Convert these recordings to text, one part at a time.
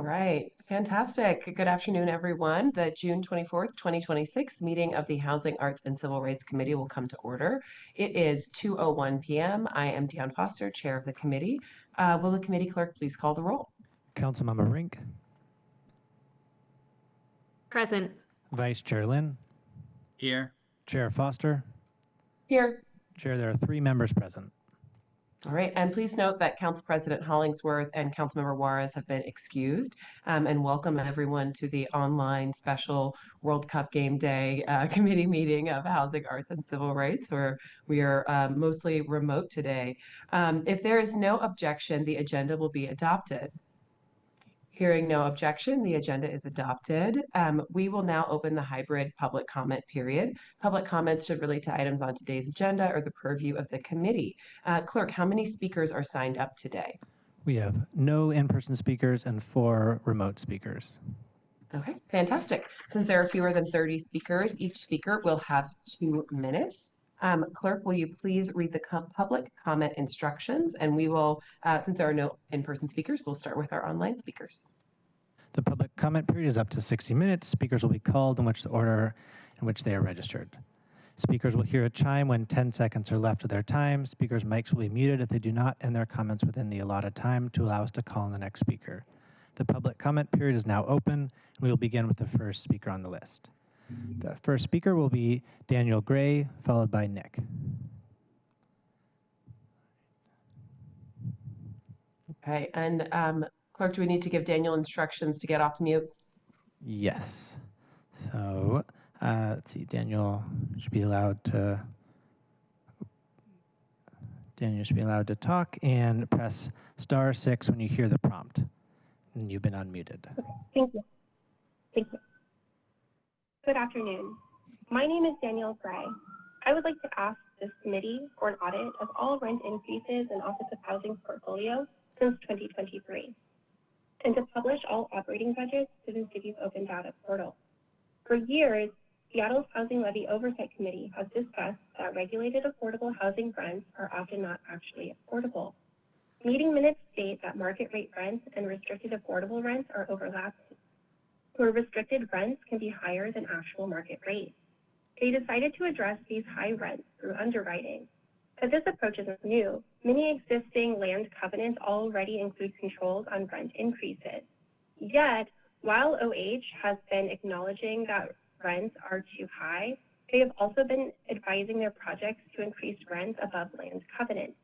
All right, fantastic. Good afternoon, everyone. The June 24th, 2026 meeting of the Housing, Arts, and Civil Rights Committee will come to order. It is 2:01 p.m. I am Deanne Foster, chair of the committee. Will the committee clerk please call the roll? Councilmember Rink, Present. Vice Chair Lynn, Here. Chair Foster. Here. Chair, there are 3 members present. All right, and please note that Council President Hollingsworth and Councilmember Juarez have been excused, and welcome everyone to the online special World Cup Game Day committee meeting of Housing, Arts, and Civil Rights, where we are mostly remote today. If there is no objection, the agenda will be adopted. Hearing no objection, the agenda is adopted. We will now open the hybrid public comment period. Public comments should relate to items on today's agenda or the purview of the committee. Clerk, how many speakers are signed up today? We have no in-person speakers and 4 remote speakers. Okay, fantastic. Since there are fewer than 30 speakers, each speaker will have 2 minutes. Clerk, will you please read the public comment instructions? And we will, since there are no in-person speakers, we'll start with our online speakers. The public comment period is up to 60 minutes. Speakers will be called in which the order in which they are registered. Speakers will hear a chime when 10 seconds are left of their time. Speakers' mics will be muted if they do not end their comments within the allotted time to allow us to call on the next speaker. The public comment period is now open, and we will begin with the first speaker on the list. The first speaker will be Daniel Gray, followed by Nick. Okay, and Clerk, do we need to give Daniel instructions to get off mute? Yes. So let's see, Daniel should be allowed to talk, and press *6 when you hear the prompt. And you've been unmuted. Thank you. Good afternoon. My name is Danielle Gray. I would like to ask this committee for an audit of all rent increases in Office of Housing's portfolio since 2023, and to publish all operating budgets to the city's open data portal. For years, Seattle's Housing Levy Oversight Committee has discussed that regulated affordable housing rents are often not actually affordable. Meeting minutes state that market rate rents and restricted affordable rents are overlapping, where restricted rents can be higher than actual market rates. They decided to address these high rents through underwriting. But this approach isn't new. Many existing land covenants already include controls on rent increases. Yet, while OH has been acknowledging that rents are too high, they have also been advising their projects to increase rents above land covenants.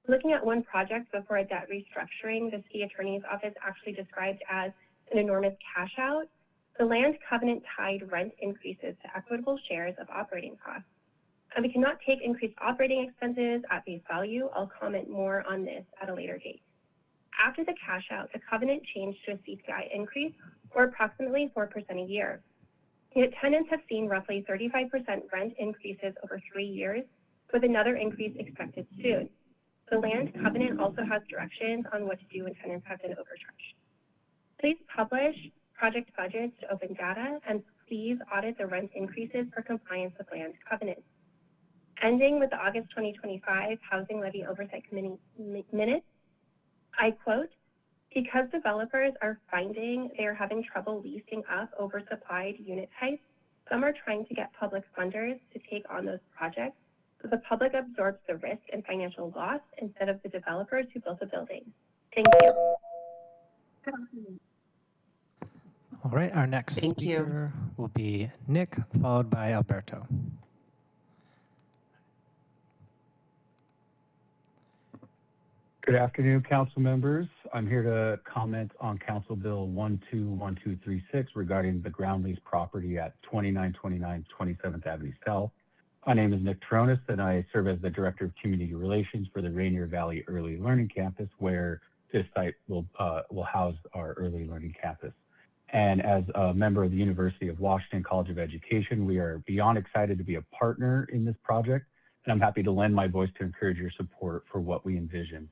Looking at one project before a debt restructuring, the city attorney's office actually described as an enormous cash out, the land covenant tied rent increases to equitable shares of operating costs. And we cannot take increased operating expenses at face value. I'll comment more on this at a later date. After the cash out, the covenant changed to a CPI increase, or approximately 4% a year. Yet tenants have seen roughly 35% rent increases over 3 years, with another increase expected soon. The land covenant also has directions on what to do when tenants have been overcharged. Please publish project budgets to open data, and please audit the rent increases for compliance with land covenants. Ending with the August 2025 Housing Levy Oversight Committee minutes, I quote, "Because developers are finding they are having trouble leasing up oversupplied unit types, some are trying to get public funders to take on those projects, so the public absorbs the risk and financial loss instead of the developers who built the building. Thank you." All right, our next speaker will be Nick, followed by Alberto. Good afternoon, council members. I'm here to comment on Council Bill 121236 regarding the ground lease property at 2929 27th Avenue South. My name is Nick Taronis, and I serve as the Director of Community Relations for the Rainier Valley Early Learning Campus, where this site will house our early learning campus. And as a member of the University of Washington College of Education, we are beyond excited to be a partner in this project, and I'm happy to lend my voice to encourage your support for what we envision.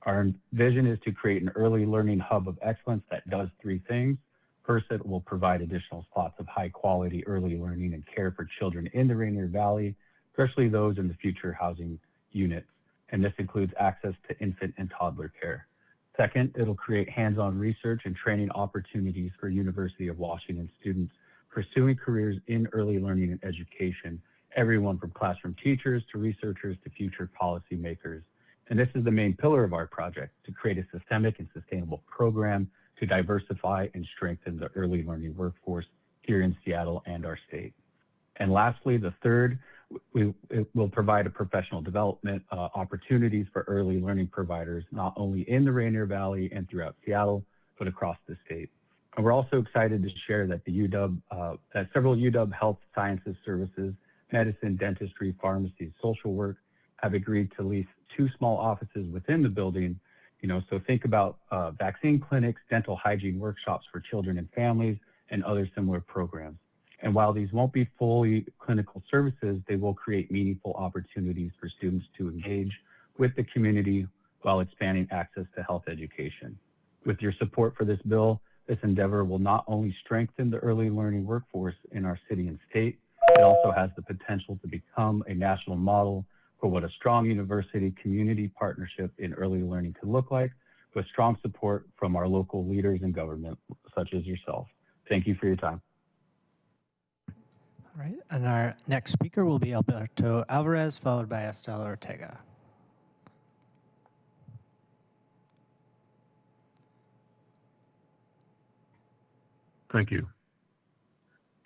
Our vision is to create an early learning hub of excellence that does 3 things. First, it will provide additional spots of high quality early learning and care for children in the Rainier Valley, especially those in the future housing units. And this includes access to infant and toddler care. Second, it'll create hands-on research and training opportunities for University of Washington students pursuing careers in early learning and education, everyone from classroom teachers to researchers to future policymakers. And this is the main pillar of our project, to create a systemic and sustainable program to diversify and strengthen the early learning workforce here in Seattle and our state. And lastly, the third, it will provide a professional development opportunities for early learning providers, not only in the Rainier Valley and throughout Seattle, but across the state. And we're also excited to share that that several UW Health Sciences Services, medicine, dentistry, pharmacy, social work have agreed to lease 2 small offices within the building. So think about vaccine clinics, dental hygiene workshops for children and families, and other similar programs. And while these won't be fully clinical services, they will create meaningful opportunities for students to engage with the community while expanding access to health education. With your support for this bill, this endeavor will not only strengthen the early learning workforce in our city and state, it also has the potential to become a national model for what a strong university community partnership in early learning could look like, with strong support from our local leaders in government, such as yourself. Thank you for your time. All right, and our next speaker will be Alberto Alvarez, followed by Estela Ortega. Thank you.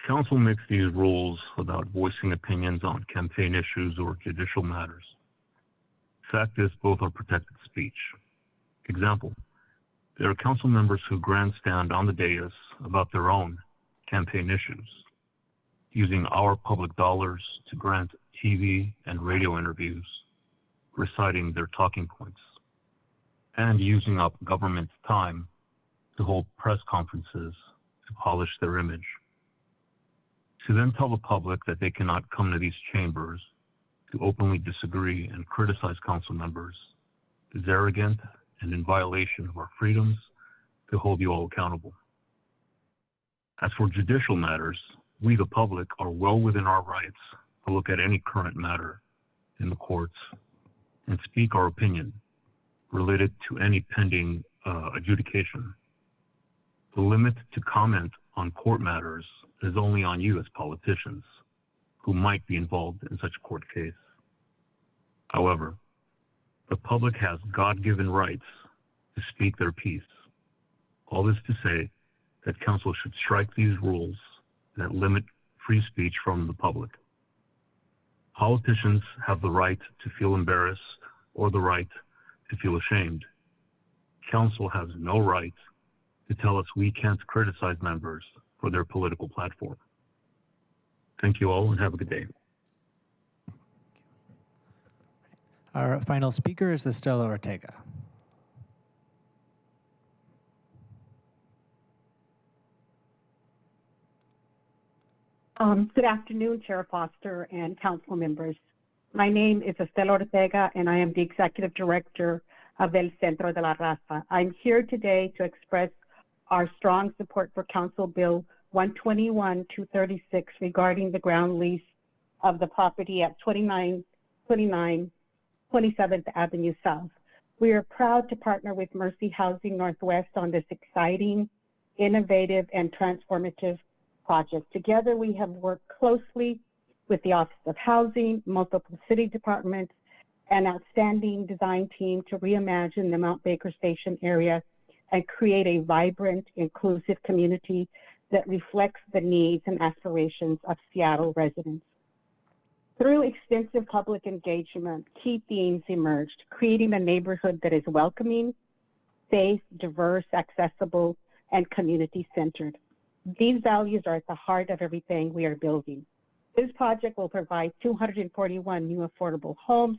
Council makes these rules about voicing opinions on campaign issues or judicial matters. Fact is, both are protected speech. Example, there are council members who grandstand on the dais about their own campaign issues, using our public dollars to grant TV and radio interviews, reciting their talking points, and using up government time to hold press conferences to polish their image. To then tell the public that they cannot come to these chambers to openly disagree and criticize council members is arrogant and in violation of our freedoms to hold you all accountable. As for judicial matters, we, the public, are well within our rights to look at any current matter in the courts and speak our opinion related to any pending adjudication. The limit to comment on court matters is only on you as politicians who might be involved in such a court case. However, the public has God-given rights to speak their piece. All this to say that council should strike these rules that limit free speech from the public. Politicians have the right to feel embarrassed or the right to feel ashamed. Council has no right to tell us we can't criticize members for their political platform. Thank you all and have a good day. Our final speaker is Estela Ortega. Good afternoon, Chair Foster and council members. My name is Estela Ortega, and I am the Executive Director of El Centro de la Raza. I'm here today to express our strong support for Council Bill 121-236 regarding the ground lease of the property at 2929 27th Avenue South. We are proud to partner with Mercy Housing Northwest on this exciting, innovative, and transformative project. Together, we have worked closely with the Office of Housing, multiple city departments, and outstanding design team to reimagine the Mount Baker Station area and create a vibrant, inclusive community that reflects the needs and aspirations of Seattle residents. Through extensive public engagement, key themes emerged: creating a neighborhood that is welcoming, safe, diverse, accessible, and community-centered. These values are at the heart of everything we are building. This project will provide 241 new affordable homes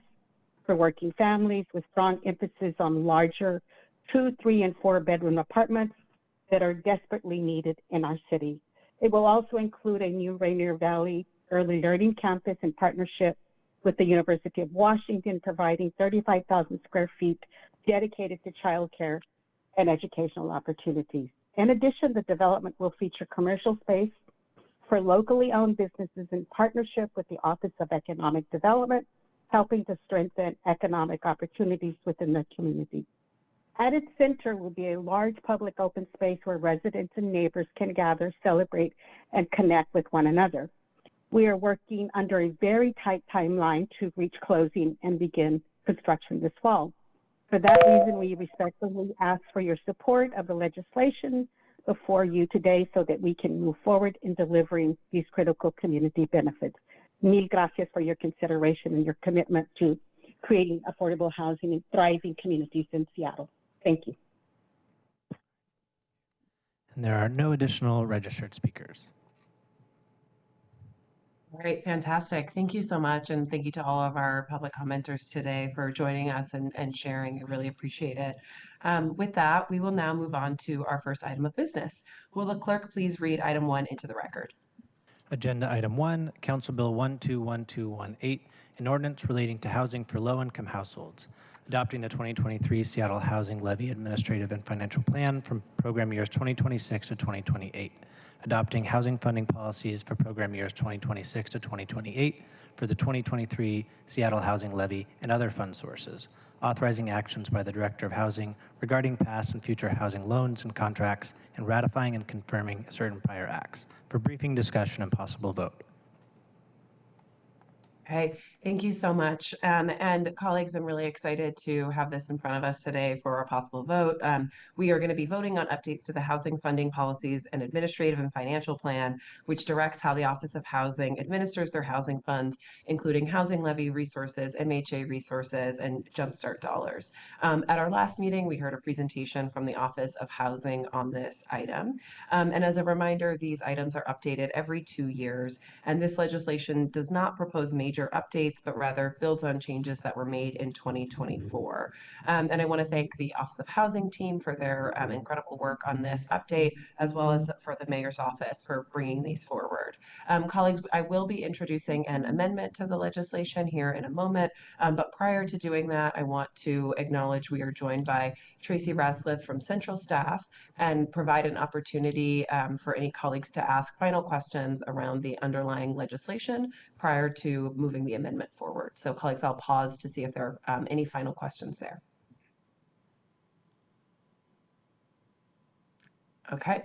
for working families with strong emphasis on larger 2, 3, and 4 bedroom apartments that are desperately needed in our city. It will also include a new Rainier Valley Early Learning Campus in partnership with the University of Washington, providing 35,000 square feet dedicated to childcare and educational opportunities. In addition, the development will feature commercial space for locally owned businesses in partnership with the Office of Economic Development, helping to strengthen economic opportunities within the community. At its center will be a large public open space where residents and neighbors can gather, celebrate, and connect with one another. We are working under a very tight timeline to reach closing and begin construction this fall. For that reason, we respectfully ask for your support of the legislation before you today so that we can move forward in delivering these critical community benefits. Mil gracias for your consideration and your commitment to creating affordable housing and thriving communities in Seattle. Thank you. And there are no additional registered speakers. All right, fantastic. Thank you so much. And thank you to all of our public commenters today for joining us and sharing. I really appreciate it. With that, we will now move on to our first item of business. Will the clerk please read item 1 into the record? Agenda item 1, Council Bill 121218, an ordinance relating to housing for low-income households, adopting the 2023 Seattle Housing Levy Administrative and Financial Plan from program years 2026 to 2028, adopting housing funding policies for program years 2026 to 2028 for the 2023 Seattle Housing Levy and other fund sources, authorizing actions by the Director of Housing regarding past and future housing loans and contracts, and ratifying and confirming certain prior acts. For briefing, discussion, and possible vote. Okay, thank you so much. And colleagues, I'm really excited to have this in front of us today for a possible vote. We are going to be voting on updates to the housing funding policies and administrative and financial plan, which directs how the Office of Housing administers their housing funds, including housing levy resources, MHA resources, and Jumpstart dollars. At our last meeting, we heard a presentation from the Office of Housing on this item. And as a reminder, these items are updated every 2 years, and this legislation does not propose major updates, but rather builds on changes that were made in 2024. And I want to thank the Office of Housing team for their incredible work on this update, as well as for the Mayor's Office for bringing these forward. Colleagues, I will be introducing an amendment to the legislation here in a moment, but prior to doing that, I want to acknowledge we are joined by Tracy Rasliffe from Central Staff and provide an opportunity for any colleagues to ask final questions around the underlying legislation prior to moving the amendment forward. So colleagues, I'll pause to see if there are any final questions there. Okay.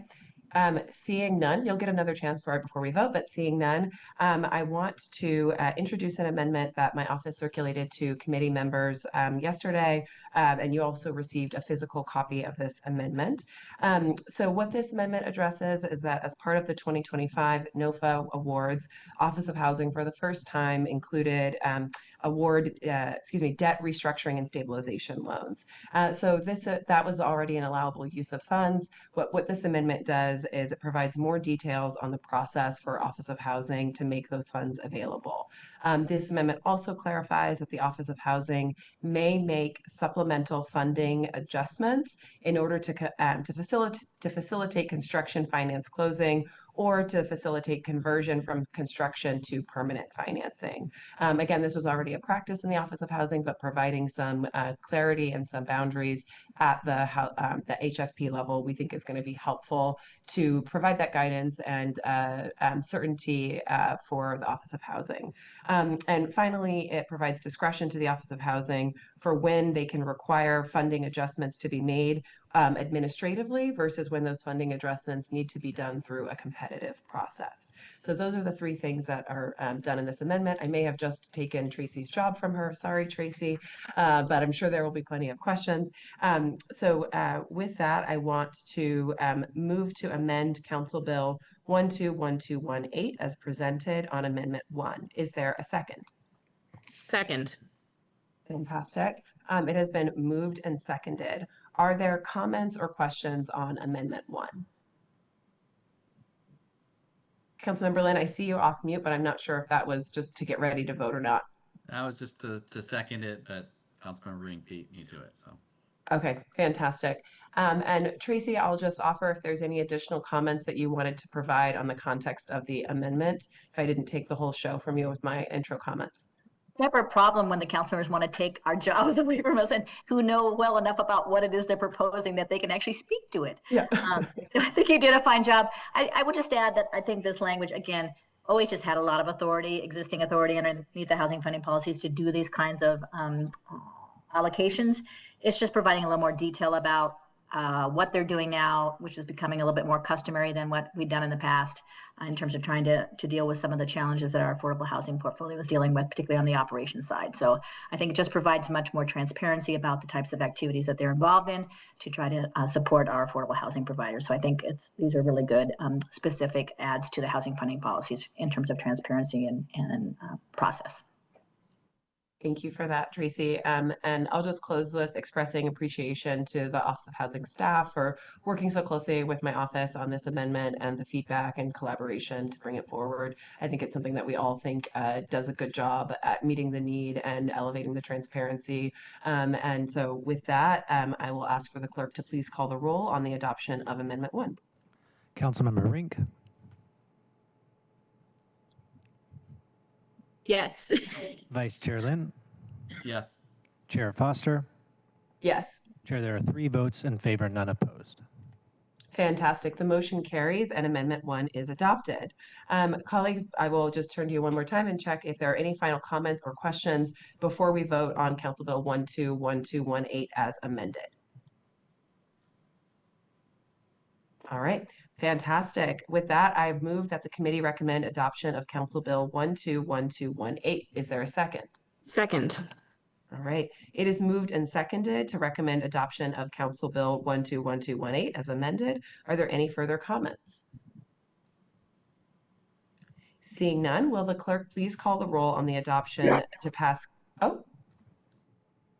Seeing none, you'll get another chance for it before we vote, but seeing none, I want to introduce an amendment that my office circulated to committee members yesterday, and you also received a physical copy of this amendment. So what this amendment addresses is that as part of the 2025 NOFA awards, Office of Housing for the first time included debt restructuring and stabilization loans. So that was already an allowable use of funds. What this amendment does is it provides more details on the process for Office of Housing to make those funds available. This amendment also clarifies that the Office of Housing may make supplemental funding adjustments in order to facilitate construction finance closing or to facilitate conversion from construction to permanent financing. Again, this was already a practice in the Office of Housing, but providing some clarity and some boundaries at the HFP level, we think is going to be helpful to provide that guidance and certainty for the Office of Housing. And finally, it provides discretion to the Office of Housing for when they can require funding adjustments to be made administratively versus when those funding adjustments need to be done through a competitive process. So those are the 3 things that are done in this amendment. I may have just taken Tracy's job from her. Sorry, Tracy, but I'm sure there will be plenty of questions. So with that, I want to move to amend Council Bill 121218 as presented on Amendment 1. Is there a second? Second. Fantastic. It has been moved and seconded. Are there comments or questions on Amendment 1? Councilmember Lynn, I see you off mute, but I'm not sure if that was just to get ready to vote or not. That was just to second it, but Councilmember Ring beat me to it. So. Okay, fantastic. And Tracy, I'll just offer if there's any additional comments that you wanted to provide on the context of the amendment, if I didn't take the whole show from you with my intro comments. Never a problem when the council members want to take our jobs away from us and who know well enough about what it is they're proposing that they can actually speak to it. Yeah. I think you did a fine job. I would just add that I think this language, again, OH has had a lot of authority, existing authority underneath the housing funding policies to do these kinds of allocations. It's just providing a little more detail about what they're doing now, which is becoming a little bit more customary than what we've done in the past in terms of trying to deal with some of the challenges that our affordable housing portfolio is dealing with, particularly on the operations side. So I think it just provides much more transparency about the types of activities that they're involved in to try to support our affordable housing providers. So I think these are really good specific adds to the housing funding policies in terms of transparency and process. Thank you for that, Tracy. And I'll just close with expressing appreciation to the Office of Housing staff for working so closely with my office on this amendment and the feedback and collaboration to bring it forward. I think it's something that we all think does a good job at meeting the need and elevating the transparency. And so with that, I will ask for the clerk to please call the roll on the adoption of Amendment 1. Councilmember Rink, Yes. Vice Chair Lynn, Yes. Chair Foster. Yes. Chair, there are 3 votes in favor, none opposed. Fantastic. The motion carries and Amendment 1 is adopted. Colleagues, I will just turn to you one more time and check if there are any final comments or questions before we vote on Council Bill 121218 as amended. All right. Fantastic. With that, I've moved that the committee recommend adoption of Council Bill 121218. Is there a second? Second. All right. It is moved and seconded to recommend adoption of Council Bill 121218 as amended. Are there any further comments? Seeing none, will the clerk please call the roll on the adoption to pass? Oh,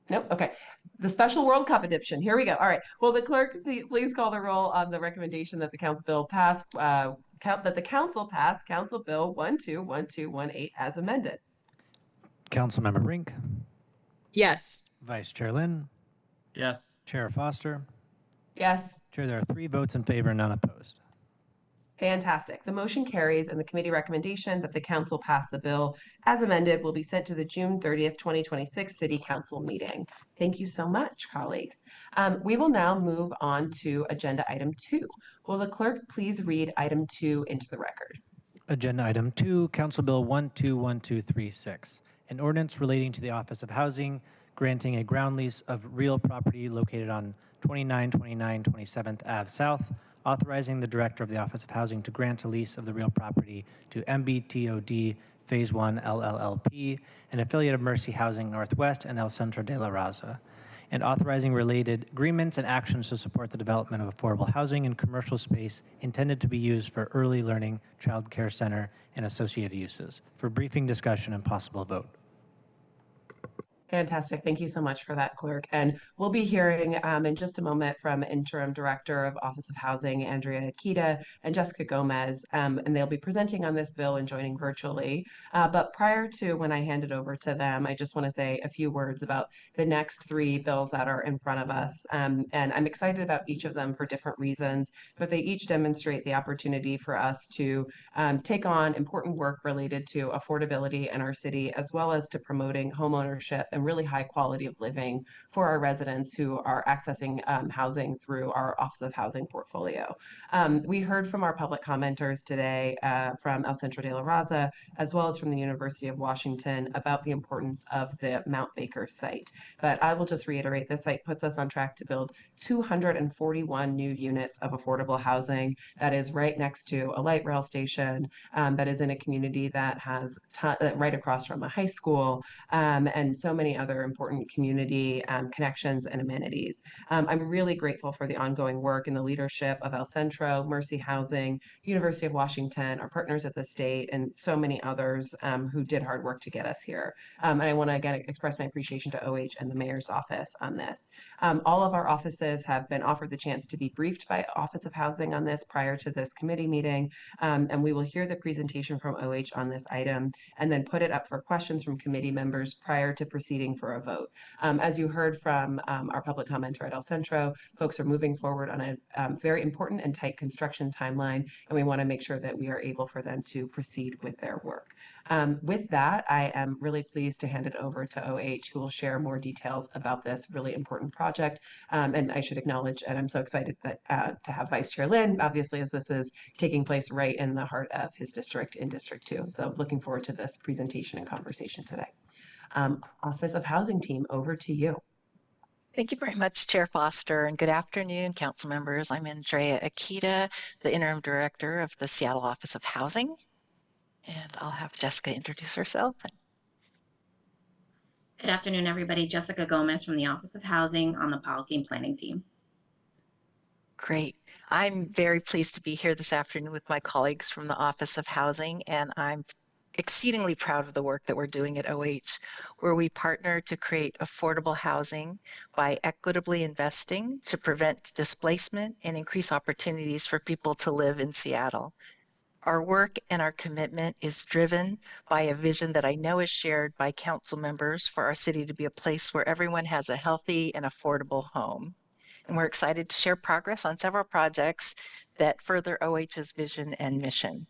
nope. Okay. The Special World Cup adoption. Here we go. All right. Will the clerk please call the roll on the recommendation that the council bill pass, that the council pass Council Bill 121218 as amended? Councilmember Rink, Yes. Vice Chair Lynn, Yes. Chair Foster. Yes. Chair, there are 3 votes in favor, none opposed. Fantastic. The motion carries and the committee recommendation that the council pass the bill as amended will be sent to the June 30th, 2026 City Council meeting. Thank you so much, colleagues. We will now move on to agenda item 2. Will the clerk please read item 2 into the record? Agenda item 2, Council Bill 121236, an ordinance relating to the Office of Housing granting a ground lease of real property located on 2929 27th Ave South, authorizing the Director of the Office of Housing to grant a lease of the real property to MBTOD Phase 1 LLLP, an affiliate of Mercy Housing Northwest and El Centro de la Raza, and authorizing related agreements and actions to support the development of affordable housing and commercial space intended to be used for early learning, child care center, and associated uses. For briefing, discussion, and possible vote. Fantastic. Thank you so much for that, Clerk. And we'll be hearing in just a moment from Interim Director of Office of Housing, Andrea Akita, and Jessica Gomez, and they'll be presenting on this bill and joining virtually. But prior to when I hand it over to them, I just want to say a few words about the next 3 bills that are in front of us. And I'm excited about each of them for different reasons, but they each demonstrate the opportunity for us to take on important work related to affordability in our city, as well as to promoting homeownership and really high quality of living for our residents who are accessing housing through our Office of Housing portfolio. We heard from our public commenters today from El Centro de la Raza, as well as from the University of Washington, about the importance of the Mount Baker site. But I will just reiterate, this site puts us on track to build 241 new units of affordable housing that is right next to a light rail station, that is in a community that has right across from a high school, and so many other important community connections and amenities. I'm really grateful for the ongoing work and the leadership of El Centro, Mercy Housing, University of Washington, our partners at the state, and so many others who did hard work to get us here. And I want to again express my appreciation to OH and the mayor's office on this. All of our offices have been offered the chance to be briefed by Office of Housing on this prior to this committee meeting, and we will hear the presentation from OH on this item and then put it up for questions from committee members prior to proceeding for a vote. As you heard from our public commenter at El Centro, folks are moving forward on a very important and tight construction timeline, and we want to make sure that we are able for them to proceed with their work. With that, I am really pleased to hand it over to OH, who will share more details about this really important project. And I should acknowledge, and I'm so excited that to have Vice Chair Lynn, obviously, as this is taking place right in the heart of his district in District 2. So looking forward to this presentation and conversation today. Office of Housing team, over to you. Thank you very much, Chair Foster, and good afternoon, council members. I'm Andrea Akita, the Interim Director of the Seattle Office of Housing, and I'll have Jessica introduce herself. Good afternoon, everybody. Jessica Gomez from the Office of Housing on the Policy and Planning team. Great. I'm very pleased to be here this afternoon with my colleagues from the Office of Housing, and I'm exceedingly proud of the work that we're doing at OH, where we partner to create affordable housing by equitably investing to prevent displacement and increase opportunities for people to live in Seattle. Our work and our commitment is driven by a vision that I know is shared by council members for our city to be a place where everyone has a healthy and affordable home. And we're excited to share progress on several projects that further OH's vision and mission.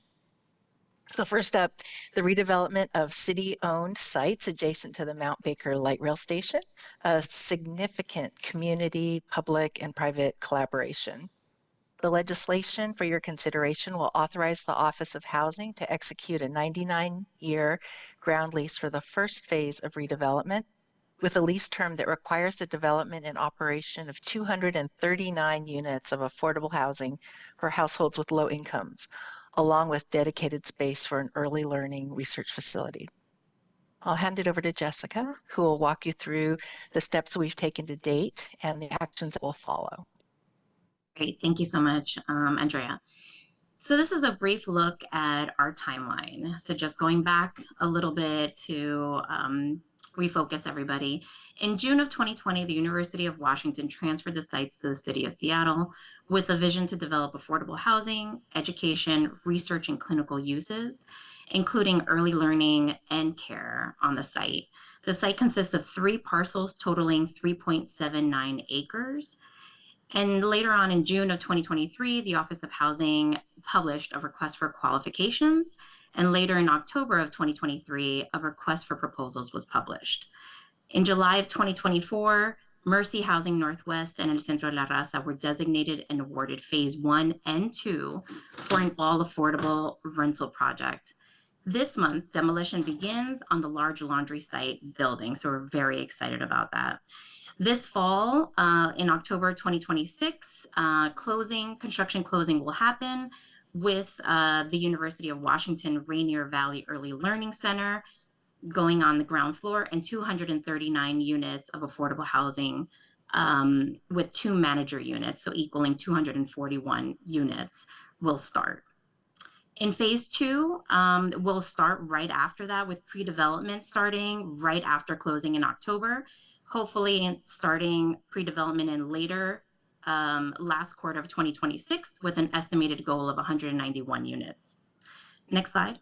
So first up, the redevelopment of city-owned sites adjacent to the Mount Baker Light Rail Station, a significant community, public, and private collaboration. The legislation for your consideration will authorize the Office of Housing to execute a 99-year ground lease for the first phase of redevelopment, with a lease term that requires the development and operation of 239 units of affordable housing for households with low incomes, along with dedicated space for an early learning research facility. I'll hand it over to Jessica, who will walk you through the steps we've taken to date and the actions that will follow. Great, thank you so much, Andrea. So this is a brief look at our timeline. So just going back a little bit to refocus everybody. In June of 2020, the University of Washington transferred the sites to the city of Seattle with a vision to develop affordable housing, education, research, and clinical uses, including early learning and care on the site. The site consists of 3 parcels totaling 3.79 acres. And later on in June of 2023, the Office of Housing published a request for qualifications. And later in October of 2023, a request for proposals was published. In July of 2024, Mercy Housing Northwest and El Centro de la Raza were designated and awarded phase 1 and 2 for an all-affordable rental project. This month, demolition begins on the large laundry site building, so we're very excited about that. This fall, in October 2026, construction closing will happen with the University of Washington Rainier Valley Early Learning Center going on the ground floor and 239 units of affordable housing with 2 manager units, so equaling 241 units will start. In phase 2, we'll start right after that with pre-development starting right after closing in October, hopefully starting pre-development in later last quarter of 2026 with an estimated goal of 191 units. Next slide.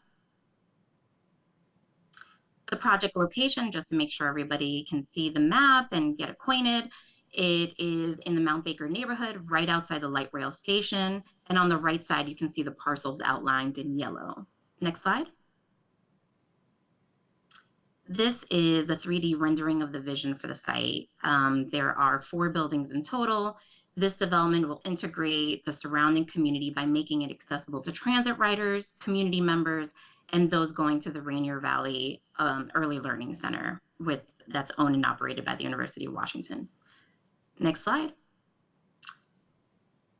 The project location, just to make sure everybody can see the map and get acquainted, it is in the Mount Baker neighborhood, right outside the light rail station. And on the right side, you can see the parcels outlined in yellow. Next slide. This is the 3D rendering of the vision for the site. There are 4 buildings in total. This development will integrate the surrounding community by making it accessible to transit riders, community members, and those going to the Rainier Valley Early Learning Center that's owned and operated by the University of Washington. Next slide.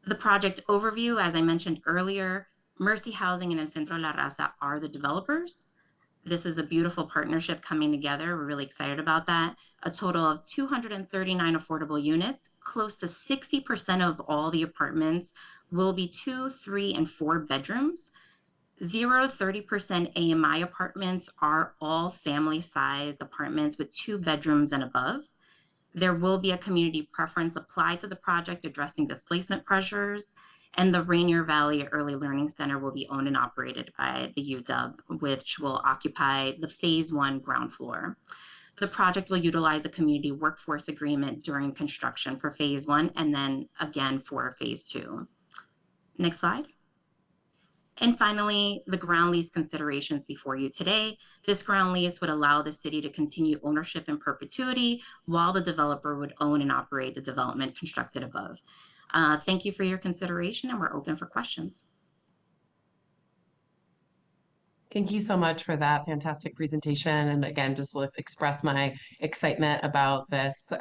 The project overview, as I mentioned earlier, Mercy Housing and El Centro de la Raza are the developers. This is a beautiful partnership coming together. We're really excited about that. A total of 239 affordable units. Close to 60% of all the apartments will be 2, 3, and 4 bedrooms. 30% AMI apartments are all family-sized apartments with 2 bedrooms and above. There will be a community preference applied to the project addressing displacement pressures, and the Rainier Valley Early Learning Center will be owned and operated by the UW, which will occupy the phase 1 ground floor. The project will utilize a community workforce agreement during construction for phase 1 and then again for phase 2. Next slide. And finally, the ground lease considerations before you today. This ground lease would allow the city to continue ownership in perpetuity while the developer would own and operate the development constructed above. Thank you for your consideration, and we're open for questions. Thank you so much for that fantastic presentation. And again, just will express my excitement about this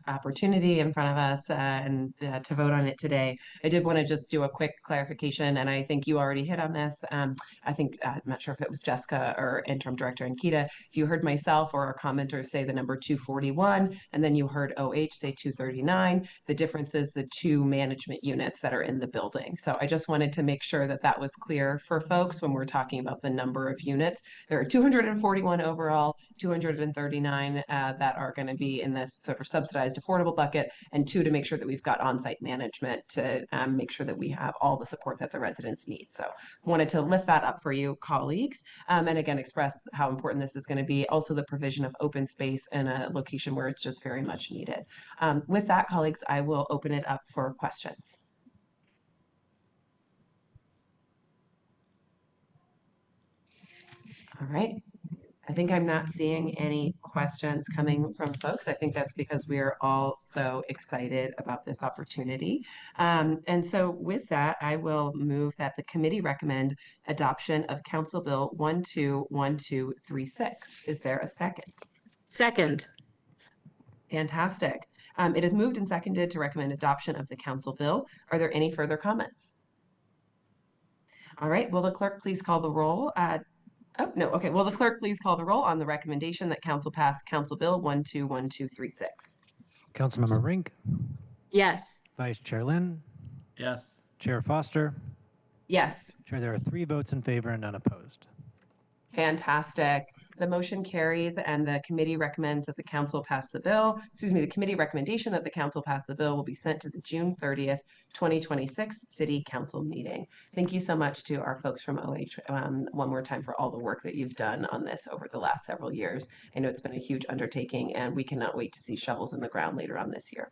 opportunity in front of us and to vote on it today. I did want to just do a quick clarification, and I think you already hit on this. I think, I'm not sure if it was Jessica or Interim Director Ankita, if you heard myself or our commenters say the number 241, and then you heard OH say 239, the difference is the 2 management units that are in the building. So I just wanted to make sure that that was clear for folks when we're talking about the number of units. There are 241 overall, 239 that are going to be in this sort of subsidized affordable bucket, and 2 to make sure that we've got on-site management to make sure that we have all the support that the residents need. So wanted to lift that up for you, colleagues, and again, express how important this is going to be. Also, the provision of open space in a location where it's just very much needed. With that, colleagues, I will open it up for questions. All right. I think I'm not seeing any questions coming from folks. I think that's because we are all so excited about this opportunity. And so with that, I will move that the committee recommend adoption of Council Bill 121236. Is there a second? Second. Fantastic. It is moved and seconded to recommend adoption of the council bill. Are there any further comments? All right, will the clerk please call the roll? Oh, no, okay. Will the clerk please call the roll on the recommendation that council pass Council Bill 121236? Councilmember Rink, Yes. Vice Chair Lynn, Yes. Chair Foster. Yes. Chair, there are 3 votes in favor and none opposed. Fantastic. The motion carries and the committee recommends that the council pass the bill. Excuse me, the committee recommendation that the council pass the bill will be sent to the June 30th, 2026 City Council meeting. Thank you so much to our folks from OH one more time for all the work that you've done on this over the last several years. I know it's been a huge undertaking and we cannot wait to see shovels in the ground later on this year.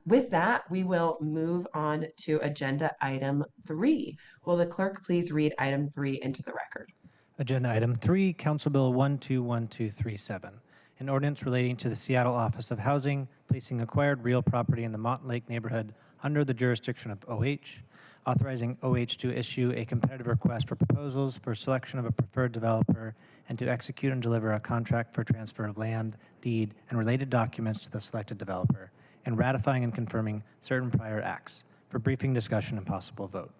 With that, we will move on to agenda item 3. Will the clerk please read item 3 into the record? Agenda item 3, Council Bill 121237, an ordinance relating to the Seattle Office of Housing, placing acquired real property in the Montlake neighborhood under the jurisdiction of OH, authorizing OH to issue a competitive request for proposals for selection of a preferred developer and to execute and deliver a contract for transfer of land, deed, and related documents to the selected developer, and ratifying and confirming certain prior acts. For briefing, discussion, and possible vote.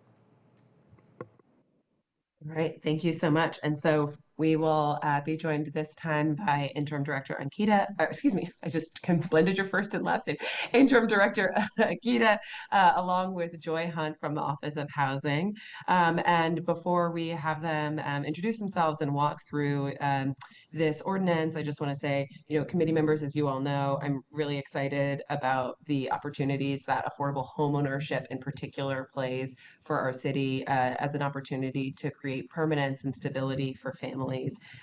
All right, thank you so much. And so we will be joined this time by Interim Director Ankita, excuse me, I just blended your first and last name. Interim Director Ankita, along with Joy Hunt from the Office of Housing. And before we have them introduce themselves and walk through this ordinance, I just want to say, committee members, as you all know, I'm really excited about the opportunities that affordable homeownership in particular plays for our city as an opportunity to create permanence and stability for families.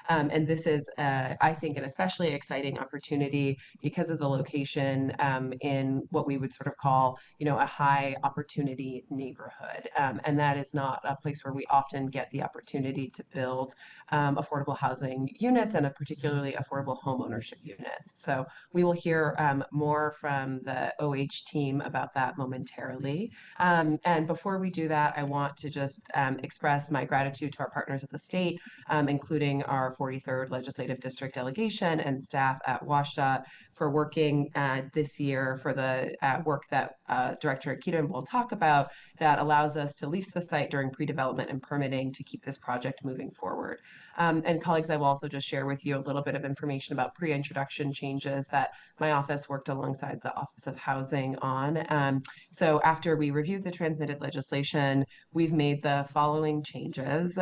And this is, I think, an especially exciting opportunity because of the location in what we would sort of call, a high opportunity neighborhood. And that is not a place where we often get the opportunity to build affordable housing units and a particularly affordable home ownership units. So we will hear more from the OH team about that momentarily. And before we do that, I want to just express my gratitude to our partners at the state, including our 43rd Legislative District delegation and staff at WSDOT for working this year for the work that Director Ankita will talk about that allows us to lease the site during pre-development and permitting to keep this project moving forward. And colleagues, I will also just share with you a little bit of information about pre-introduction changes that my office worked alongside the Office of Housing on. So after we reviewed the transmitted legislation, we've made the following changes.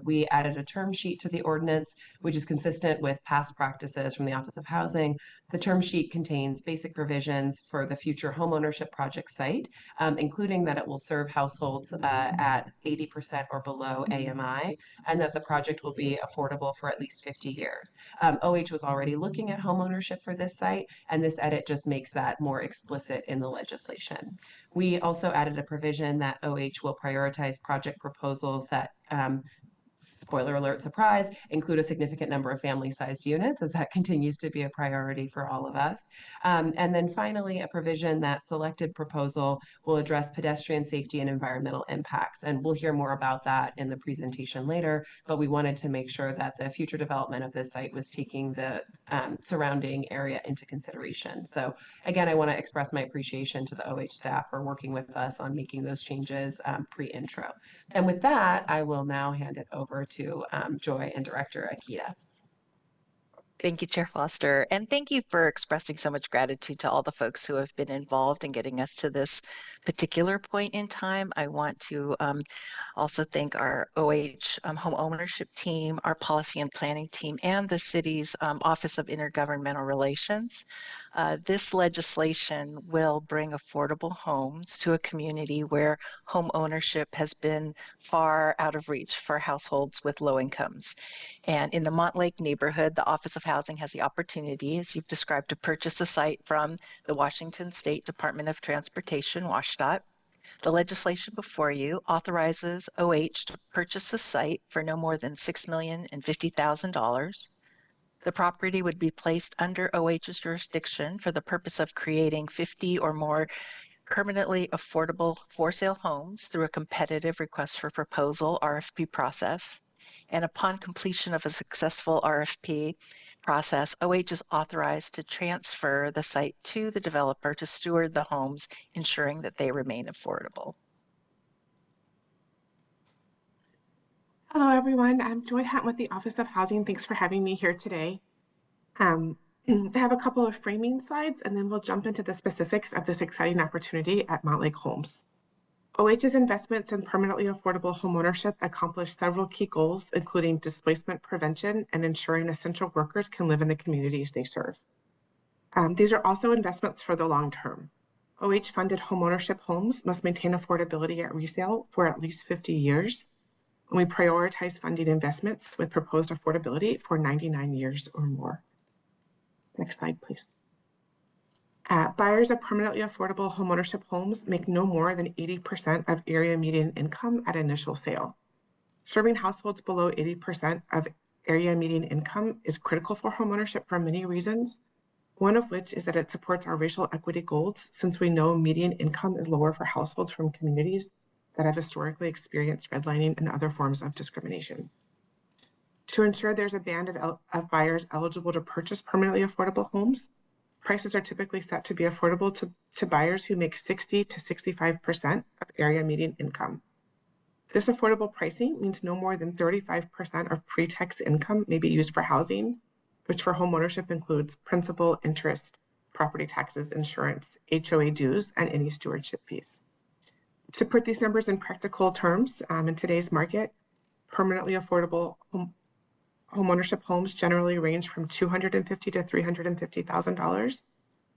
We added a term sheet to the ordinance, which is consistent with past practices from the Office of Housing. The term sheet contains basic provisions for the future homeownership project site, including that it will serve households at 80% or below AMI, and that the project will be affordable for at least 50 years. OH was already looking at homeownership for this site, and this edit just makes that more explicit in the legislation. We also added a provision that OH will prioritize project proposals that spoiler alert, surprise, include a significant number of family-sized units, as that continues to be a priority for all of us. And then finally, a provision that selected proposal will address pedestrian safety and environmental impacts. And we'll hear more about that in the presentation later, but we wanted to make sure that the future development of this site was taking the surrounding area into consideration. So again, I want to express my appreciation to the OH staff for working with us on making those changes pre-intro. And with that, I will now hand it over to Joy and Director Akita. Thank you, Chair Foster. And thank you for expressing so much gratitude to all the folks who have been involved in getting us to this particular point in time. I want to also thank our OH home ownership team, our policy and planning team, and the city's Office of Intergovernmental Relations. This legislation will bring affordable homes to a community where home ownership has been far out of reach for households with low incomes. And in the Montlake neighborhood, the Office of Housing has the opportunity, as you've described, to purchase a site from the Washington State Department of Transportation, WSDOT. The legislation before you authorizes OH to purchase a site for no more than $6,050,000. The property would be placed under OH's jurisdiction for the purpose of creating 50 or more permanently affordable for-sale homes through a competitive request for proposal RFP process. And upon completion of a successful RFP process, OH is authorized to transfer the site to the developer to steward the homes, ensuring that they remain affordable. Hello, everyone. I'm Joy Hunt with the Office of Housing. Thanks for having me here today. I have a couple of framing slides, and then we'll jump into the specifics of this exciting opportunity at Montlake Homes. OH's investments in permanently affordable homeownership accomplish several key goals, including displacement prevention and ensuring essential workers can live in the communities they serve. These are also investments for the long term. OH-funded homeownership homes must maintain affordability at resale for at least 50 years, and we prioritize funding investments with proposed affordability for 99 years or more. Next slide, please. Buyers of permanently affordable homeownership homes make no more than 80% of area median income at initial sale. Serving households below 80% of area median income is critical for homeownership for many reasons, one of which is that it supports our racial equity goals, since we know median income is lower for households from communities that have historically experienced redlining and other forms of discrimination. To ensure there's a band of buyers eligible to purchase permanently affordable homes, prices are typically set to be affordable to buyers who make 60 to 65% of area median income. This affordable pricing means no more than 35% of pre-tax income may be used for housing, which for homeownership includes principal, interest, property taxes, insurance, HOA dues, and any stewardship fees. To put these numbers in practical terms, in today's market, permanently affordable homeownership homes generally range from $250,000 to $350,000,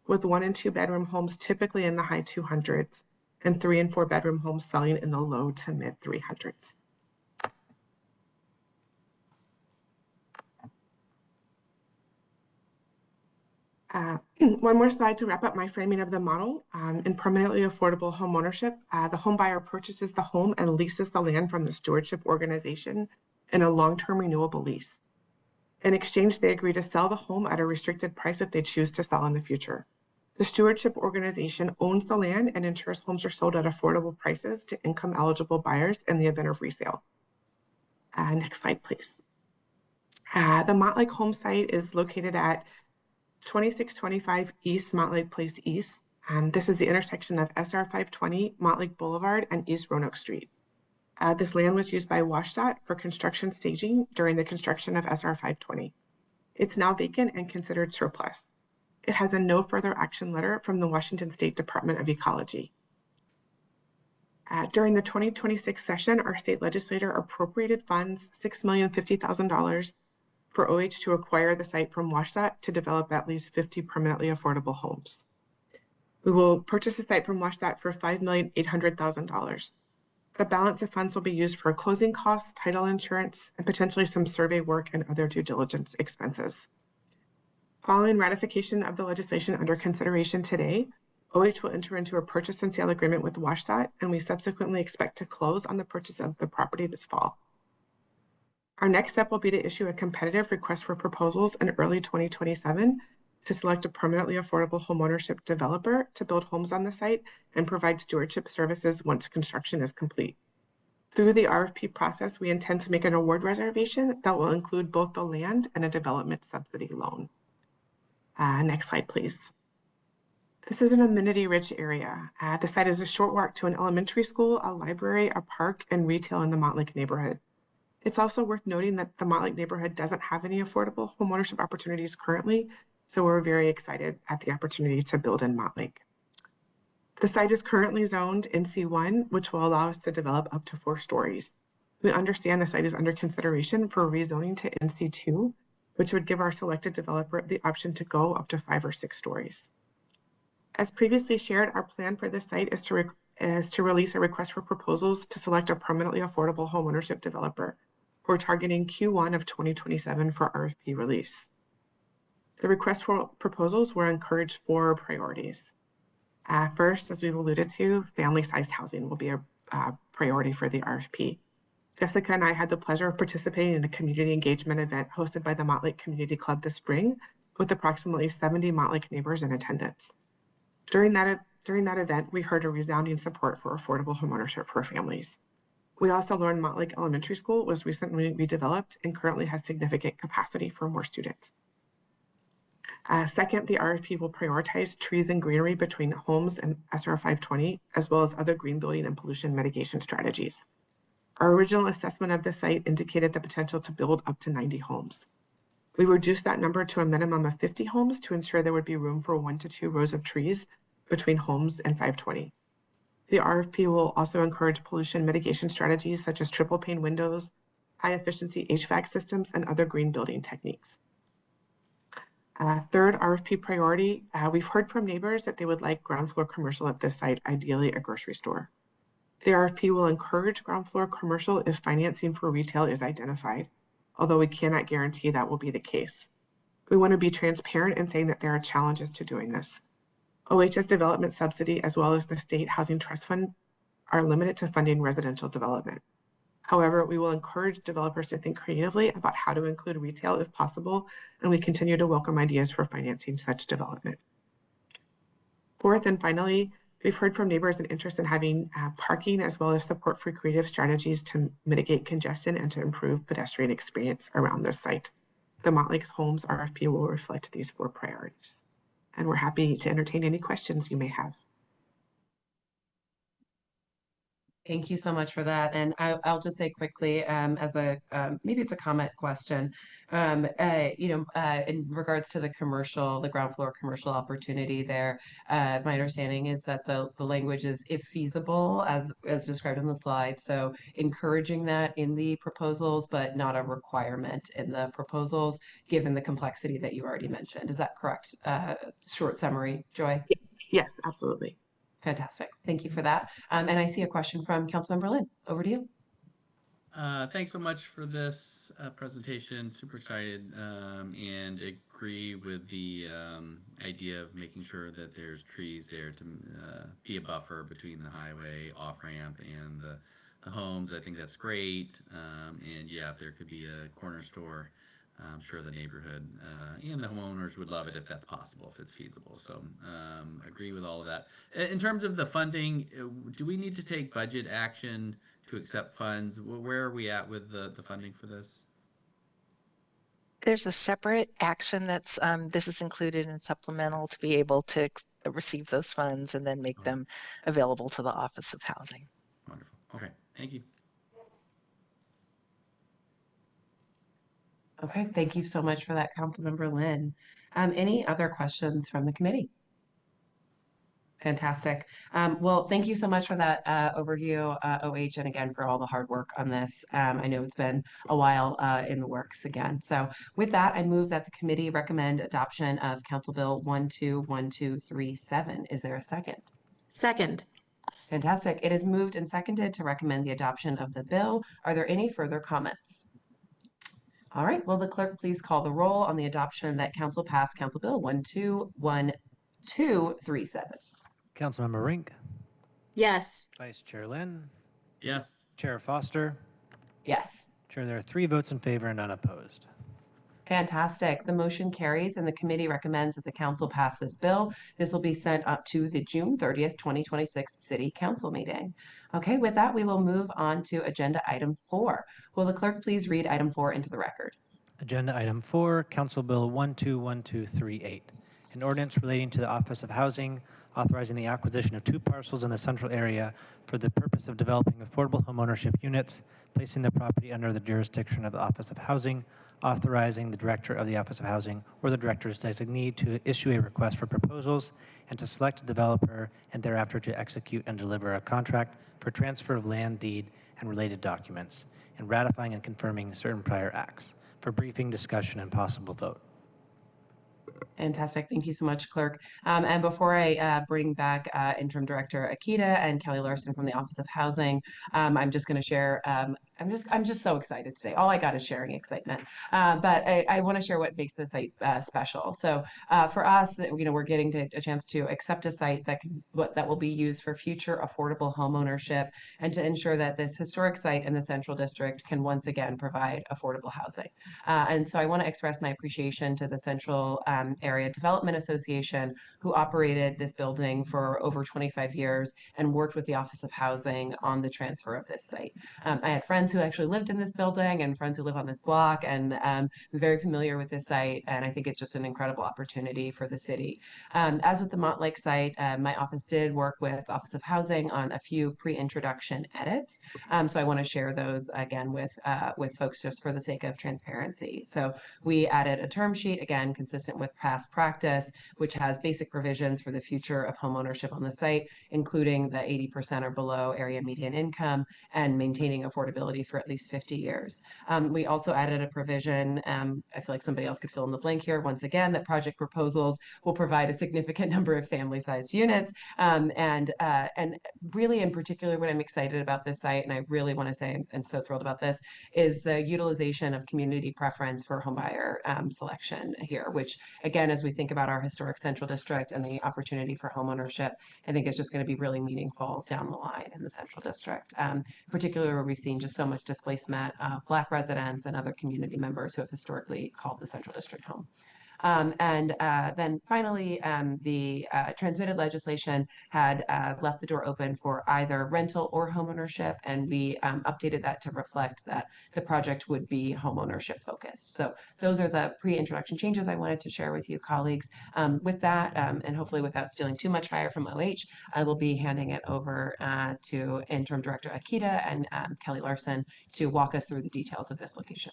with 1 and 2 bedroom homes typically in the high 200s, and 3 and 4 bedroom homes selling in the low to mid 300s. One more slide to wrap up my framing of the model. In permanently affordable homeownership, the home buyer purchases the home and leases the land from the stewardship organization in a long-term renewable lease. In exchange, they agree to sell the home at a restricted price if they choose to sell in the future. The stewardship organization owns the land and ensures homes are sold at affordable prices to income-eligible buyers in the event of resale. Next slide, please. The Montlake home site is located at 2625 East Montlake Place East. This is the intersection of SR 520, Montlake Boulevard, and East Roanoke Street. This land was used by WSDOT for construction staging during the construction of SR 520. It's now vacant and considered surplus. It has a no further action letter from the Washington State Department of Ecology. During the 2026 session, our state legislature appropriated funds, $6,050,000 for OH to acquire the site from WSDOT to develop at least 50 permanently affordable homes. We will purchase the site from WSDOT for $5,800,000. The balance of funds will be used for closing costs, title insurance, and potentially some survey work and other due diligence expenses. Following ratification of the legislation under consideration today, OH will enter into a purchase and sale agreement with WSDOT, and we subsequently expect to close on the purchase of the property this fall. Our next step will be to issue a competitive request for proposals in early 2027 to select a permanently affordable homeownership developer to build homes on the site and provide stewardship services once construction is complete. Through the RFP process, we intend to make an award reservation that will include both the land and a development subsidy loan. Next slide, please. This is an amenity-rich area. The site is a short walk to an elementary school, a library, a park, and retail in the Montlake neighborhood. It's also worth noting that the Montlake neighborhood doesn't have any affordable homeownership opportunities currently, so we're very excited at the opportunity to build in Montlake. The site is currently zoned in C1, which will allow us to develop up to 4 stories. We understand the site is under consideration for rezoning to NC2, which would give our selected developer the option to go up to 5 or 6 stories. As previously shared, our plan for this site is to release a request for proposals to select a permanently affordable homeownership developer. We're targeting Q1 of 2027 for RFP release. The request for proposals will encourage 4 priorities. First, as we've alluded to, family-sized housing will be a priority for the RFP. Jessica and I had the pleasure of participating in a community engagement event hosted by the Montlake Community Club this spring, with approximately 70 Montlake neighbors in attendance. During that event, we heard a resounding support for affordable homeownership for families. We also learned Montlake Elementary School was recently redeveloped and currently has significant capacity for more students. Second, the RFP will prioritize trees and greenery between homes and SR 520, as well as other green building and pollution mitigation strategies. Our original assessment of the site indicated the potential to build up to 90 homes. We reduced that number to a minimum of 50 homes to ensure there would be room for 1 to 2 rows of trees between homes and 520. The RFP will also encourage pollution mitigation strategies such as triple pane windows, high efficiency HVAC systems, and other green building techniques. Third RFP priority, we've heard from neighbors that they would like ground floor commercial at this site, ideally a grocery store. The RFP will encourage ground floor commercial if financing for retail is identified, although we cannot guarantee that will be the case. We want to be transparent in saying that there are challenges to doing this. OH's development subsidy, as well as the State Housing Trust Fund, are limited to funding residential development. However, we will encourage developers to think creatively about how to include retail if possible, and we continue to welcome ideas for financing such development. Fourth and finally, we've heard from neighbors an interest in having parking as well as support for creative strategies to mitigate congestion and to improve pedestrian experience around this site. The Montlake's Homes RFP will reflect these 4 priorities. And we're happy to entertain any questions you may have. Thank you so much for that. And I'll just say quickly, as a maybe it's a comment question, in regards to the ground floor commercial opportunity there, my understanding is that the language is if feasible, as described in the slide. So encouraging that in the proposals, but not a requirement in the proposals, given the complexity that you already mentioned. Is that correct? Short summary, Joy? Yes, absolutely. Fantastic. Thank you for that. And I see a question from Councilmember Lynn. Over to you. Thanks so much for this presentation. Super excited and agree with the idea of making sure that there's trees there to be a buffer between the highway, off-ramp, and the homes. I think that's great. And yeah, if there could be a corner store, I'm sure the neighborhood and the homeowners would love it if that's possible, if it's feasible. So agree with all of that. In terms of the funding, do we need to take budget action to accept funds? Where are we at with the funding for this? There's a separate action that's, this is included in supplemental to be able to receive those funds and then make them available to the Office of Housing. Wonderful. Okay, thank you. Okay, thank you so much for that, Councilmember Lynn. Any other questions from the committee? Fantastic. Well, thank you so much for that overview, OH, and again for all the hard work on this. I know it's been a while in the works again. So with that, I move that the committee recommend adoption of Council Bill 121237. Is there a second? Second. Fantastic. It is moved and seconded to recommend the adoption of the bill. Are there any further comments? All right, will the clerk please call the roll on the adoption that Council pass Council Bill 121237? Councilmember Rink. Yes. Vice Chair Lynn. Yes. Chair Foster. Yes. Chair, there are 3 votes in favor and none opposed. Fantastic. The motion carries and the committee recommends that the council pass this bill. This will be sent up to the June 30th, 2026 City Council meeting. Okay, with that, we will move on to agenda item 4. Will the clerk please read item 4 into the record? Agenda item 4, Council Bill 121238, an ordinance relating to the Office of Housing, authorizing the acquisition of 2 parcels in the central area for the purpose of developing affordable homeownership units, placing the property under the jurisdiction of the Office of Housing, authorizing the Director of the Office of Housing or the Director's designee to issue a request for proposals and to select a developer and thereafter to execute and deliver a contract for transfer of land, deed, and related documents, and ratifying and confirming certain prior acts. For briefing, discussion, and possible vote. Fantastic. Thank you so much, Clerk. And before I bring back Interim Director Akita and Kelly Larson from the Office of Housing, I'm just going to share. I'm just so excited today. All I got is sharing excitement. But I want to share what makes this site special. So for us, we're getting a chance to accept a site that will be used for future affordable home ownership and to ensure that this historic site in the Central District can once again provide affordable housing. And so I want to express my appreciation to the Central Area Development Association, who operated this building for over 25 years and worked with the Office of Housing on the transfer of this site. I had friends who actually lived in this building and friends who live on this block, and I'm very familiar with this site, and I think it's just an incredible opportunity for the city. As with the Montlake site, my office did work with Office of Housing on a few pre-introduction edits, so I want to share those again with folks just for the sake of transparency. So we added a term sheet, again, consistent with past practice, which has basic provisions for the future of homeownership on the site, including the 80% or below area median income and maintaining affordability for at least 50 years. We also added a provision, I feel like somebody else could fill in the blank here, once again, that project proposals will provide a significant number of family-sized units. And really in particular, what I'm excited about this site, and I really want to say I'm so thrilled about this, is the utilization of community preference for homebuyer selection here, which again, as we think about our historic Central District and the opportunity for homeownership, I think it's just going to be really meaningful down the line in the Central District, particularly where we've seen just so much displacement of Black residents and other community members who have historically called the Central District home. Then finally, the transmitted legislation had left the door open for either rental or homeownership, and we updated that to reflect that the project would be homeownership focused. So those are the pre-introduction changes I wanted to share with you, colleagues. With that, and hopefully without stealing too much fire from OH, I will be handing it over to Interim Director Akita and Kelly Larson to walk us through the details of this location.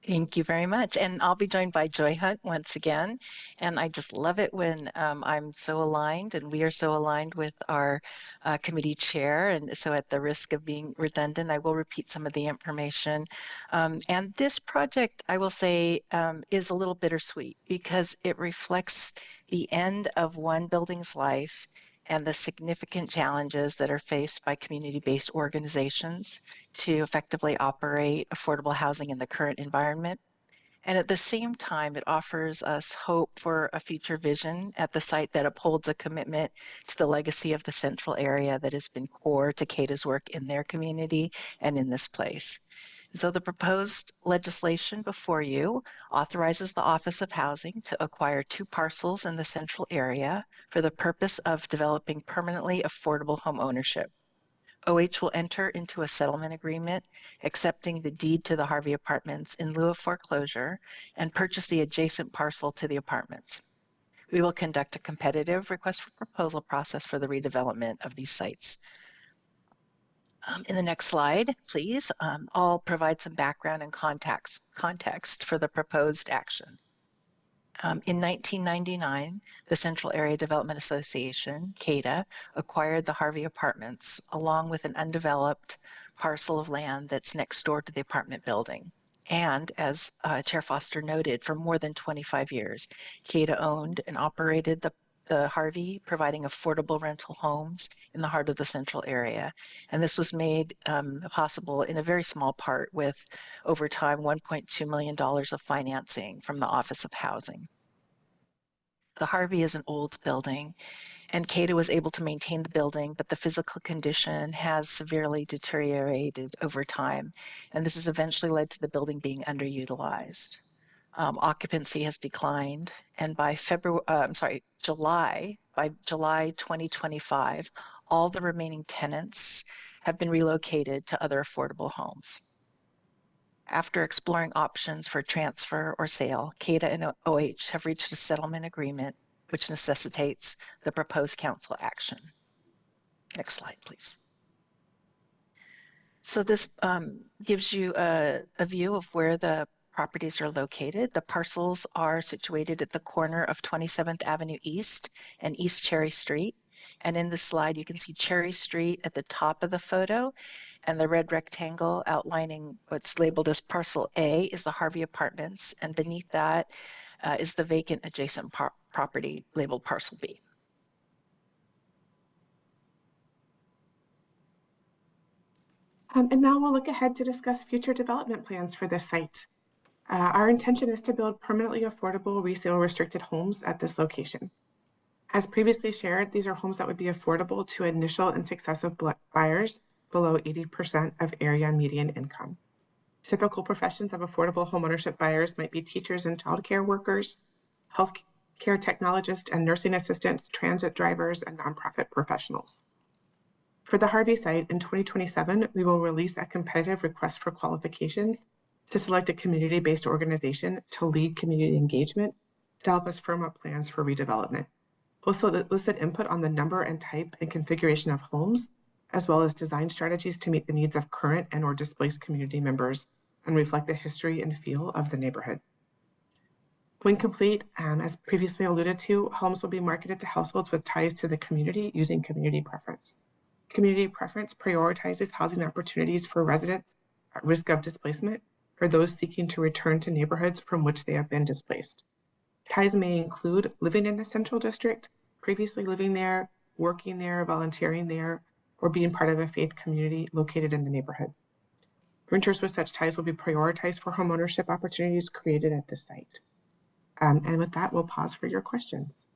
Thank you very much. And I'll be joined by Joy Hunt once again. And I just love it when I'm so aligned and we are so aligned with our committee chair. And so at the risk of being redundant, I will repeat some of the information. And this project, I will say, is a little bittersweet because it reflects the end of one building's life and the significant challenges that are faced by community-based organizations to effectively operate affordable housing in the current environment. And at the same time, it offers us hope for a future vision at the site that upholds a commitment to the legacy of the central area that has been core to CADA's work in their community and in this place. So the proposed legislation before you authorizes the Office of Housing to acquire 2 parcels in the central area for the purpose of developing permanently affordable home ownership. OH will enter into a settlement agreement accepting the deed to the Harvey apartments in lieu of foreclosure and purchase the adjacent parcel to the apartments. We will conduct a competitive request for proposal process for the redevelopment of these sites. In the next slide, please, I'll provide some background and context for the proposed action. In 1999, the Central Area Development Association, CADA, acquired the Harvey Apartments along with an undeveloped parcel of land that's next door to the apartment building. And as Chair Foster noted, for more than 25 years, CADA owned and operated the Harvey, providing affordable rental homes in the heart of the central area. And this was made possible in a very small part with, over time, $1.2 million of financing from the Office of Housing. The Harvey is an old building, and CADA was able to maintain the building, but the physical condition has severely deteriorated over time, and this has eventually led to the building being underutilized. Occupancy has declined, and by July 2025, all the remaining tenants have been relocated to other affordable homes. After exploring options for transfer or sale, CADA and OH have reached a settlement agreement which necessitates the proposed council action. Next slide, please. So this gives you a view of where the properties are located. The parcels are situated at the corner of 27th Avenue East and East Cherry Street. And in this slide, you can see Cherry Street at the top of the photo, and the red rectangle outlining what's labeled as Parcel A is the Harvey Apartments, and beneath that is the vacant adjacent property labeled Parcel B. And now we'll look ahead to discuss future development plans for this site. Our intention is to build permanently affordable resale restricted homes at this location. As previously shared, these are homes that would be affordable to initial and successive buyers below 80% of area median income. Typical professions of affordable homeownership buyers might be teachers and childcare workers, healthcare technologists and nursing assistants, transit drivers, and nonprofit professionals. For the Harvey site in 2027, we will release a competitive request for qualifications to select a community-based organization to lead community engagement to help us firm up plans for redevelopment. We'll solicit input on the number and type and configuration of homes, as well as design strategies to meet the needs of current and or displaced community members and reflect the history and feel of the neighborhood. When complete, as previously alluded to, homes will be marketed to households with ties to the community using community preference. Community preference prioritizes housing opportunities for residents at risk of displacement or those seeking to return to neighborhoods from which they have been displaced. Ties may include living in the Central District, previously living there, working there, volunteering there, or being part of a faith community located in the neighborhood. Renters with such ties will be prioritized for homeownership opportunities created at this site. And with that, we'll pause for your questions.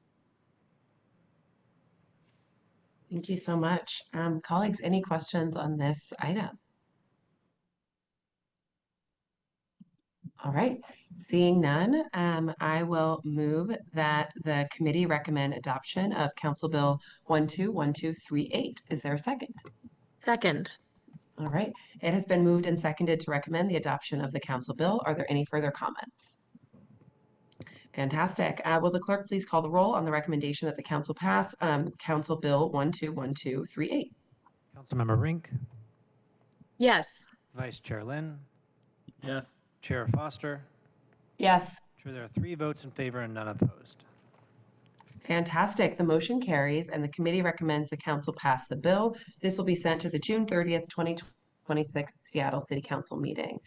Thank you so much. Colleagues, any questions on this item? All right, seeing none, I will move that the committee recommend adoption of Council Bill 121238. Is there a second? Second. All right, it has been moved and seconded to recommend the adoption of the council bill. Are there any further comments? Fantastic. Will the clerk please call the roll on the recommendation that the council pass Council Bill 121238? Councilmember Rink, Yes. Vice Chair Lynn, Yes. Chair Foster. Yes. Chair, there are 3 votes in favor and none opposed. Fantastic. The motion carries and the committee recommends the council pass the bill. This will be sent to the June 30th, 2026 Seattle City Council meeting.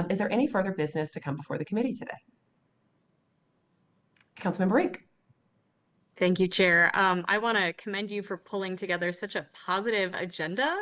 Is there any further business to come before the committee today? Councilmember Rink. Thank you, Chair. I want to commend you for pulling together such a positive agenda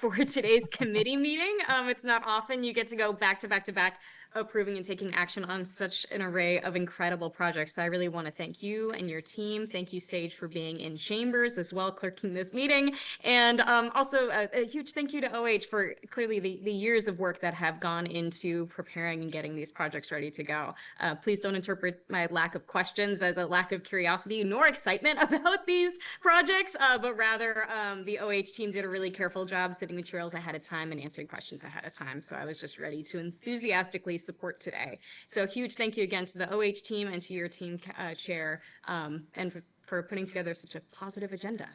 for today's committee meeting. It's not often you get to go back to back to back approving and taking action on such an array of incredible projects. So I really want to thank you and your team. Thank you, Sage, for being in chambers as well, clerking this meeting. And also a huge thank you to OH for clearly the years of work that have gone into preparing and getting these projects ready to go. Please don't interpret my lack of questions as a lack of curiosity nor excitement about these projects, but rather the OH team did a really careful job setting materials ahead of time and answering questions ahead of time. So I was just ready to enthusiastically support today. So huge thank you again to the OH team and to your team, Chair, and for putting together such a positive agenda.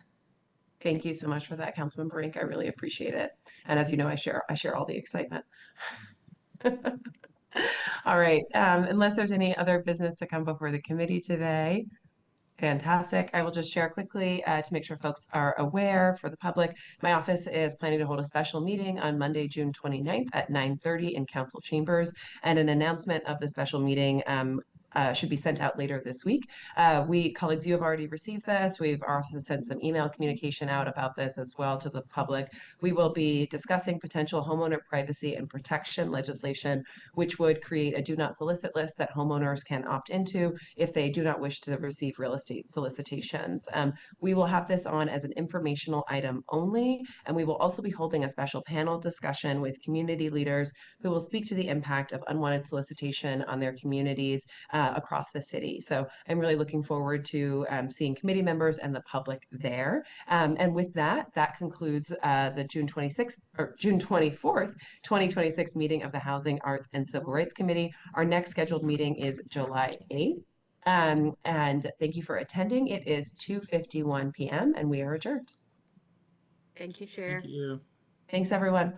Thank you so much for that, Councilman Brink. I really appreciate it. And as you know, I share all the excitement. All right, unless there's any other business to come before the committee today. Fantastic. I will just share quickly to make sure folks are aware for the public. My office is planning to hold a special meeting on Monday, June 29th at 9:30 in council chambers, and an announcement of the special meeting should be sent out later this week. Colleagues, you have already received this. Our office has sent some email communication out about this as well to the public. We will be discussing potential homeowner privacy and protection legislation, which would create a do not solicit list that homeowners can opt into if they do not wish to receive real estate solicitations. We will have this on as an informational item only, and we will also be holding a special panel discussion with community leaders who will speak to the impact of unwanted solicitation on their communities across the city. So I'm really looking forward to seeing committee members and the public there. And with that, that concludes the June 26th or June 24th, 2026 meeting of the Housing, Arts, and Civil Rights Committee. Our next scheduled meeting is July 8th. And thank you for attending. It is 2:51 p.m. and we are adjourned. Thank you, Chair. Thank you. Thanks, everyone.